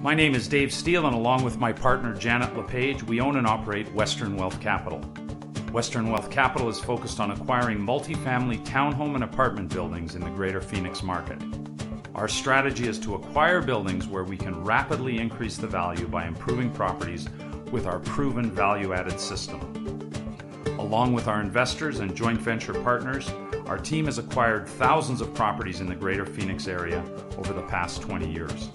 My name is Dave Steele, and along with my partner Janet LePage, we own and operate Western Wealth Capital. Western Wealth Capital is focused on acquiring multifamily townhome and apartment buildings in the greater Phoenix market. Our strategy is to acquire buildings where we can rapidly increase the value by improving properties with our proven value-added system. Along with our investors and joint venture partners, our team has acquired thousands of properties in the greater Phoenix area over the past 20 years.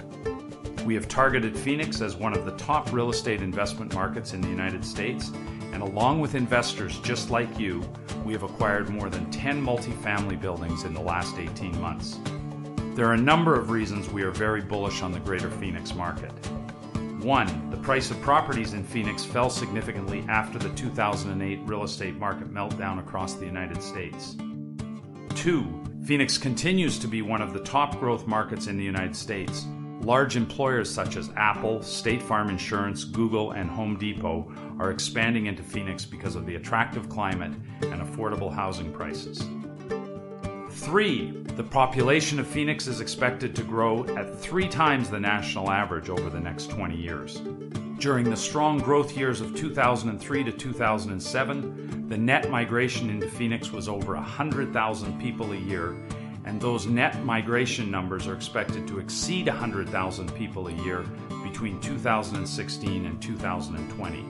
We have targeted Phoenix as one of the top real estate investment markets in the United States, and along with investors just like you, we have acquired more than 10 multifamily buildings in the last 18 months. There are a number of reasons we are very bullish on the greater Phoenix market. 1. The price of properties in Phoenix fell significantly after the 2008 real estate market meltdown across the United States. 2. Phoenix continues to be one of the top growth markets in the United States. Large employers such as Apple, State Farm Insurance, Google, and Home Depot are expanding into Phoenix because of the attractive climate and affordable housing prices. 3. The population of Phoenix is expected to grow at 3 times the national average over the next 20 years. During the strong growth years of 2003 to 2007, the net migration into Phoenix was over 100,000 people a year, and those net migration numbers are expected to exceed 100,000 people a year between 2016 and 2020.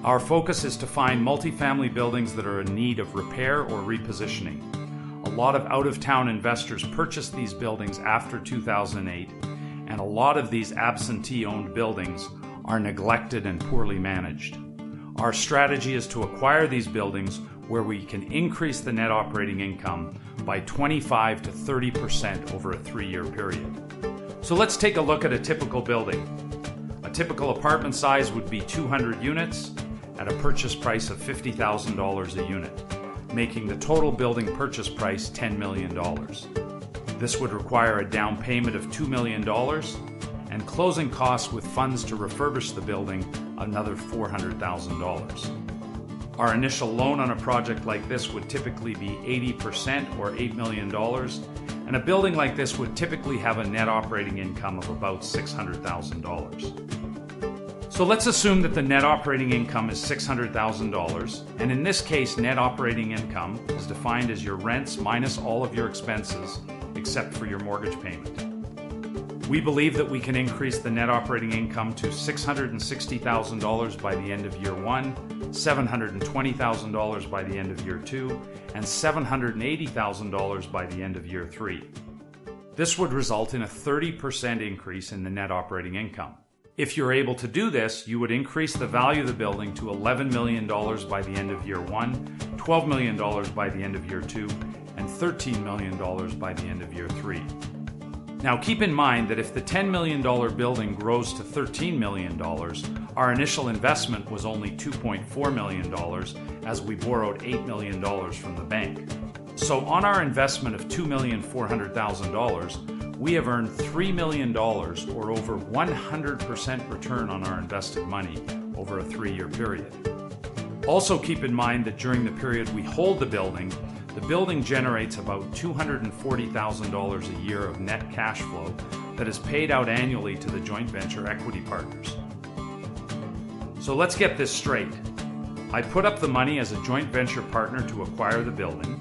Our focus is to find multifamily buildings that are in need of repair or repositioning. A lot of out-of-town investors purchased these buildings after 2008, and a lot of these absentee-owned buildings are neglected and poorly managed. Our strategy is to acquire these buildings where we can increase the net operating income by 25 to 30% over a 3-year period. So let's take a look at a typical building. A typical apartment size would be 200 units at a purchase price of $50,000 a unit, making the total building purchase price $10 million. This would require a down payment of $2 million and closing costs with funds to refurbish the building another $400,000. Our initial loan on a project like this would typically be 80% or $8 million, and a building like this would typically have a net operating income of about $600,000. So let's assume that the net operating income is $600,000, and in this case, net operating income is defined as your rents minus all of your expenses except for your mortgage payment. We believe that we can increase the net operating income to $660,000 by the end of year 1, $720,000 by the end of year 2, and $780,000 by the end of year 3. This would result in a 30% increase in the net operating income. If you're able to do this, you would increase the value of the building to $11 million by the end of year 1, $12 million by the end of year 2, and $13 million by the end of year 3. Now keep in mind that if the $10 million building grows to $13 million, our initial investment was only $2.4 million as we borrowed $8 million from the bank. So on our investment of $2,400,000, we have earned $3 million or over 100% return on our invested money over a 3-year period. Also keep in mind that during the period we hold the building generates about $240,000 a year of net cash flow that is paid out annually to the joint venture equity partners. So let's get this straight. I put up the money as a joint venture partner to acquire the building.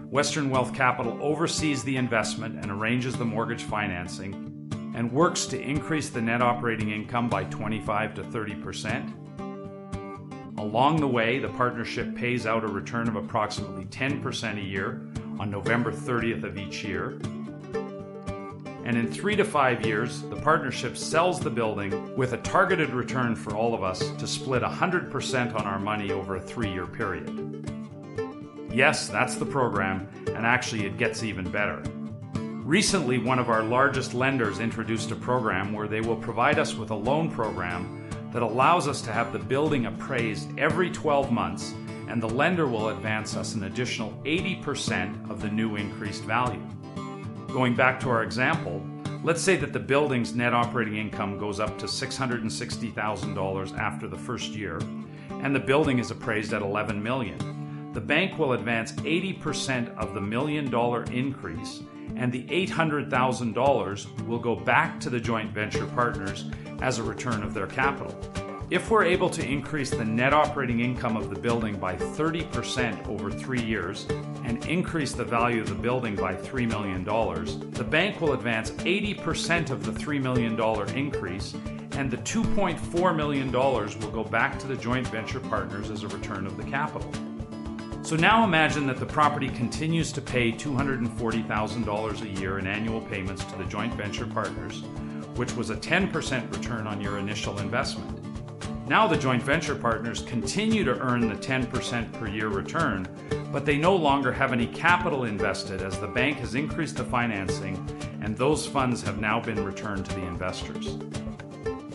Western Wealth Capital oversees the investment and arranges the mortgage financing and works to increase the net operating income by 25 to 30%. Along the way, the partnership pays out a return of approximately 10% a year on November 30th of each year. And in 3 to 5 years, the partnership sells the building with a targeted return for all of us to split 100% on our money over a 3-year period. Yes, that's the program, and actually it gets even better. Recently, one of our largest lenders introduced a program where they will provide us with a loan program that allows us to have the building appraised every 12 months, and the lender will advance us an additional 80% of the new increased value. Going back to our example, let's say that the building's net operating income goes up to $660,000 after the first year, and the building is appraised at $11 million. The bank will advance 80% of the $1 million increase and the $800,000 will go back to the joint venture partners as a return of their capital. If we're able to increase the net operating income of the building by 30% over 3 years and increase the value of the building by $3 million, the bank will advance 80% of the $3 million increase, and the $2.4 million will go back to the joint venture partners as a return of the capital. So now imagine that the property continues to pay $240,000 a year in annual payments to the joint venture partners, which was a 10% return on your initial investment. Now the joint venture partners continue to earn the 10% per year return, but they no longer have any capital invested as the bank has increased the financing and those funds have now been returned to the investors.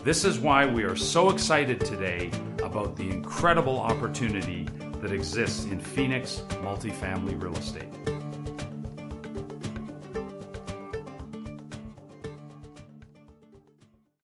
This is why we are so excited today about the incredible opportunity that exists in Phoenix multifamily real estate.